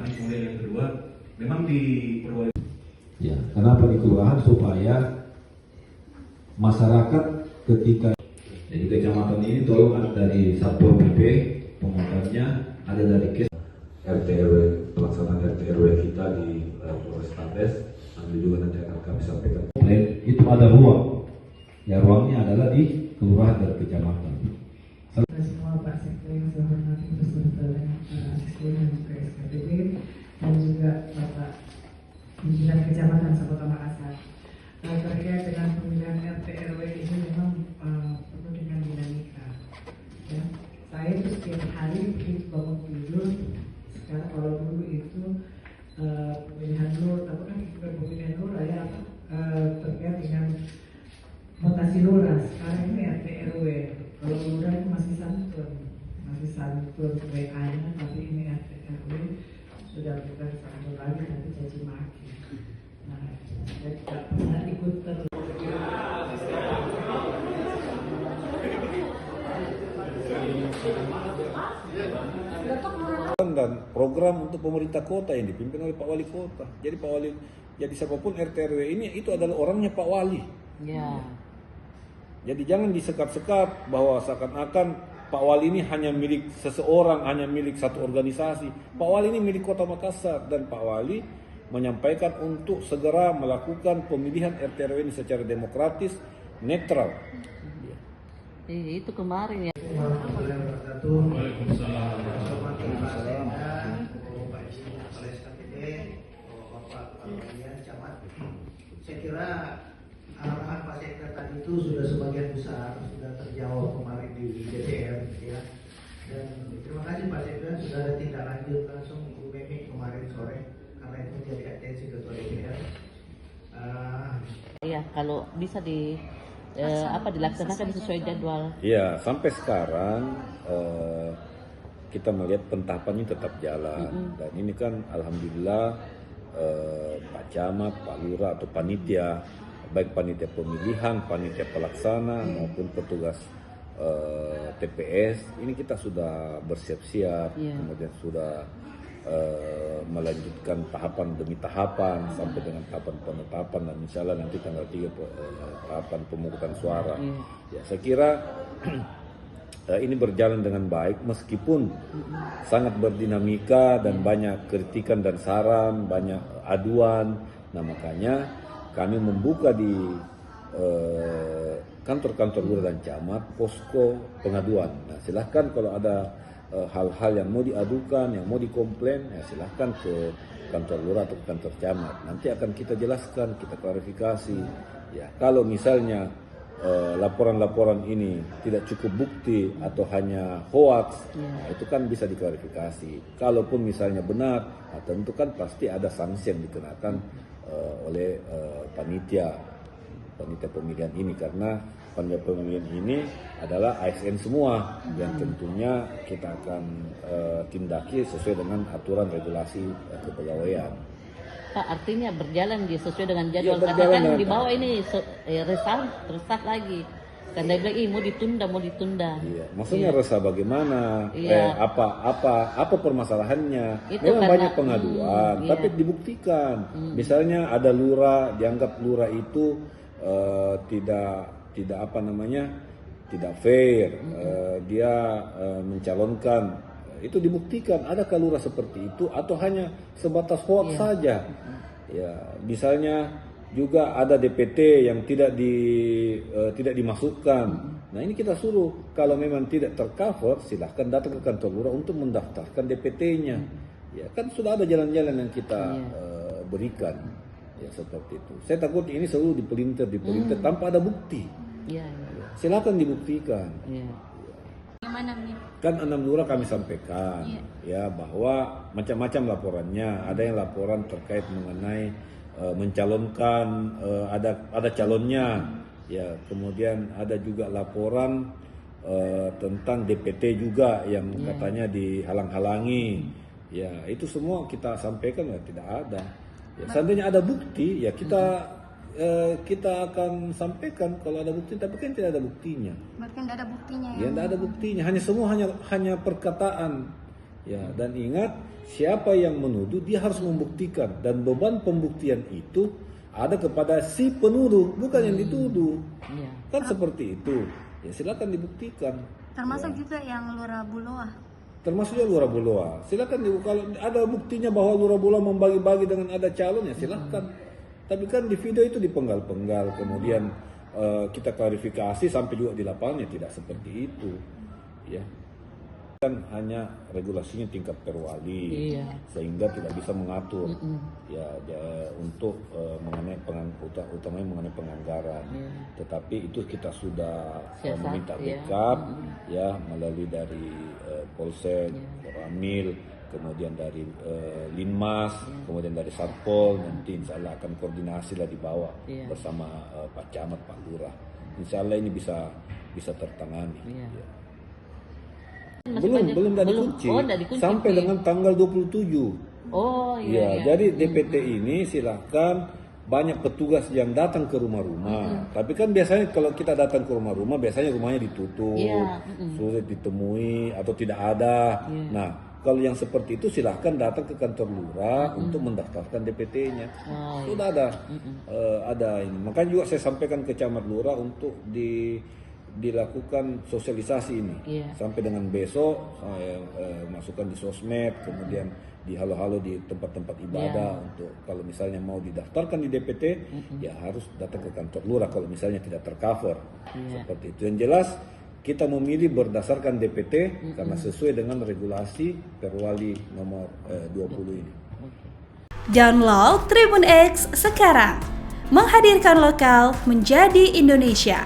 Ini kemudian yang kedua, memang di Purwali. Ya, kenapa di kelurahan supaya masyarakat ketika jadi kecamatan ini tolong ada dari Satpol PP pengotornya, ada dari RT RW pelaksanaan RT RW kita di Polrestabes, nanti juga nanti akan kami sampaikan. Itu ada ruang, ya ruangnya adalah di kelurahan dan kecamatan. Semua Pak Sekda yang saya hormati beserta dengan para asisten dan juga SKPD dan juga Bapak Pimpinan Kecamatan Sabota Makassar. Terkait dengan pemilihan RT RW ini memang penuh dengan dinamika. Ya, saya itu setiap hari begitu bangun tidur. Sekarang kalau dulu itu pemilihan lurah, tapi kan bukan pemilihan lurah ya, terkait dengan mutasi lurah. Sekarang ini RT RW. Kalau lurah itu masih santun WA-nya, tapi ini RT RW sudah bukan santun lagi, tapi caci maki. Nah, saya tidak pernah ikut terus. Dan program untuk pemerintah kota yang dipimpin oleh Pak Wali Kota. Jadi Pak Wali, jadi siapapun RT RW ini itu adalah orangnya Pak Wali. Ya. Jadi jangan disekap-sekap bahwa seakan-akan Pak Wali ini hanya milik seseorang, hanya milik satu organisasi. Pak Wali ini milik Kota Makassar dan Pak Wali menyampaikan untuk segera melakukan pemilihan RT RW ini secara demokratis, netral. Itu kemarin ya. Saya kira arahan Pak Sekda tadi itu sudah sebagian besar sudah terjawab kemarin di DPR ya. Dan terima kasih Pak Sekda sudah ada tindak lanjut langsung Ibu Memi kemarin sore karena itu menjadi atensi Ketua DPR. Iya, kalau bisa dilaksanakan sesuai jadwal. Ya, sampai sekarang kita melihat pentahapannya tetap jalan. Dan ini kan alhamdulillah Pak Camat, Pak Lurah atau panitia, baik panitia pemilihan, panitia pelaksana maupun petugas TPS, ini kita sudah bersiap-siap, kemudian sudah melanjutkan tahapan demi tahapan sampai dengan tahapan penetapan dan misalnya nanti tanggal 3 tahapan pemungutan suara. Ya, saya kira ini berjalan dengan baik meskipun sangat berdinamika dan banyak kritikan dan saran, banyak aduan. Nah, makanya kami membuka di kantor-kantor lurah dan camat posko pengaduan. Nah, silahkan kalau ada hal-hal yang mau diadukan, yang mau dikomplain, ya silahkan ke kantor lurah atau ke kantor camat. Nanti akan kita jelaskan, kita klarifikasi. Ya, kalau misalnya laporan-laporan ini tidak cukup bukti atau hanya hoax, nah itu kan bisa diklarifikasi. Kalaupun misalnya benar, nah tentu kan pasti ada sanksi yang dikenakan oleh panitia pemilihan ini, karena panitia pemilihan ini adalah ASN semua yang tentunya kita akan tindaki sesuai dengan aturan regulasi kepegawaian. Pak, artinya berjalan sesuai dengan jadwal. Ya, Karena kan di bawah ini resah lagi. Kan dia bilang, mau ditunda. Iya, maksudnya resah bagaimana? Apa permasalahannya? Itu memang karena, banyak pengaduan, tapi dibuktikan. Misalnya ada lurah, dianggap lurah itu tidak fair, dia mencalonkan. Itu dibuktikan, adakah lurah seperti itu atau hanya sebatas hoax saja? Ya, misalnya juga ada DPT yang tidak dimasukkan. Nah, ini kita suruh kalau memang tidak tercover, silahkan datang ke kantor lurah untuk mendaftarkan DPT-nya. Ya, kan sudah ada jalan-jalan yang kita berikan. Ya, seperti itu. Saya takut ini selalu dipelintir tanpa ada bukti. Silakan dibuktikan. Kan 6 lurah kami sampaikan ya bahwa macam-macam laporannya. Ada yang laporan terkait mengenai mencalonkan, ada calonnya, ya, kemudian ada juga laporan tentang DPT juga yang katanya dihalang-halangi, ya, itu semua kita sampaikan ya tidak ada. Ya, seandainya ada bukti ya kita akan sampaikan kalau ada bukti, tapi kan tidak ada buktinya. Bahkan tidak ada buktinya ya? Tidak ada buktinya, hanya perkataan. Ya, dan ingat siapa yang menuduh dia harus membuktikan dan beban pembuktian itu ada kepada si penuduh bukan yang dituduh. Iya. Kan seperti itu. Ya silakan dibuktikan. Termasuk juga yang Lurah Buloa. Termasuk juga Lurah Buloa. Silakan kalau ada buktinya bahwa Lurah Buloa membagi-bagi dengan ada calon ya silakan. Tapi kan di video itu dipenggal-penggal, kemudian kita klarifikasi sampai juga di lapangannya tidak seperti itu. Ya. Kan hanya regulasinya tingkat perwali, Iya. sehingga tidak bisa mengatur ya untuk mengenai utamanya mengenai penganggaran. Tetapi itu kita sudah Siasat, meminta iya. backup ya melalui dari Polsek, Koramil, kemudian dari Linmas, kemudian dari Satpol, nanti insya Allah akan koordinasi lah di bawah Iya. bersama Pak Camat, Pak Lurah. Insya Allah ini bisa tertangani. Iya. Ya. Masih Belum banyak- dari kunci. Oh, dari kunci. Sampai dengan tanggal 27. Oh Ya, iya. jadi DPT ini silahkan banyak petugas yang datang ke rumah-rumah. Tapi kan biasanya kalau kita datang ke rumah-rumah biasanya rumahnya ditutup, Iya, sulit ditemui atau tidak ada. Nah, kalau yang seperti itu silahkan datang ke kantor lurah untuk mendaftarkan DPT-nya. Oh, Sudah ada ini. Makanya juga saya sampaikan ke camat lurah untuk dilakukan sosialisasi ini. Iya. Sampai dengan besok saya masukkan di sosmed, kemudian di halo-halo di tempat-tempat ibadah untuk kalau misalnya mau didaftarkan di DPT ya harus datang ke kantor lurah kalau misalnya tidak tercover. Seperti itu. Yang jelas kita memilih berdasarkan DPT karena sesuai dengan regulasi Perwali nomor 20 ini. Download Tribun X sekarang. Menghadirkan lokal menjadi Indonesia.